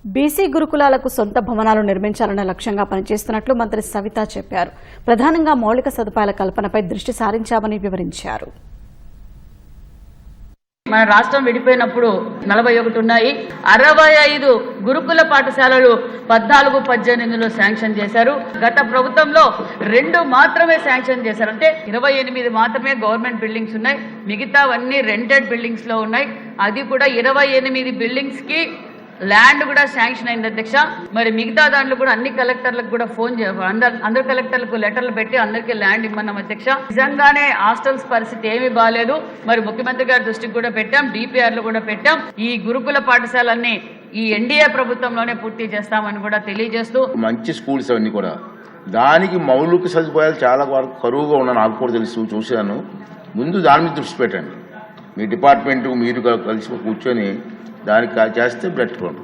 BC గురుకులాలకు సొంత భవనాలు నిర్మించాలన్న లక్ష్యంగా పనిచేస్తున్నట్లు మంత్రి సవిత చెప్పారు. ప్రధానంగా మౌలిక సదుపాయాల కల్పనపై దృష్టి సారించామని వివరించారు. మన రాష్ట్రం విడిపోయినప్పుడు 41 ఉన్నాయి. 65 గురుకుల పాఠశాలలు 14-18లో శాంక్షన్ చేశారు. గత ప్రభుత్వంలో 2 మాత్రమే శాంక్షన్ చేశారు. అంటే 28 మాత్రమే గవర్నమెంట్ బిల్డింగ్స్ ఉన్నాయి, మిగతావన్నీ రెంటెడ్ బిల్డింగ్స్ లో ఉన్నాయి. అది కూడా 28 బిల్డింగ్స్ కి ల్యాండ్ కూడా శాంక్షన్ అయింది అధ్యక్ష. మరి మిగతా దాంట్లో కూడా అన్ని కలెక్టర్లకు కూడా ఫోన్ అందరు కలెక్టర్లకు లెటర్లు పెట్టి అందరికీ ల్యాండ్ ఇమ్మన్నాం అధ్యక్ష. నిజంగానే హాస్టల్స్ పరిస్థితి ఏమీ బాగాలేదు. మరి ముఖ్యమంత్రి గారి దృష్టికి కూడా పెట్టాం, డిపిఆర్ లో కూడా పెట్టాం. ఈ గురుకుల పాఠశాలల్ని ఈ ఎన్డీఏ ప్రభుత్వంలోనే పూర్తి చేస్తామని కూడా తెలియజేస్తూ, మంచి స్కూల్స్ అవన్నీ కూడా దానికి మౌలిక సదుపాయాలు చాలా వరకు కరువుగా ఉన్నా నాకు కూడా తెలుసు, చూశాను. ముందు దాని మీద దృష్టి పెట్టండి. మీ డిపార్ట్మెంట్ మీరు కలిసి కూర్చొని దానికి చేస్తే బెటర్.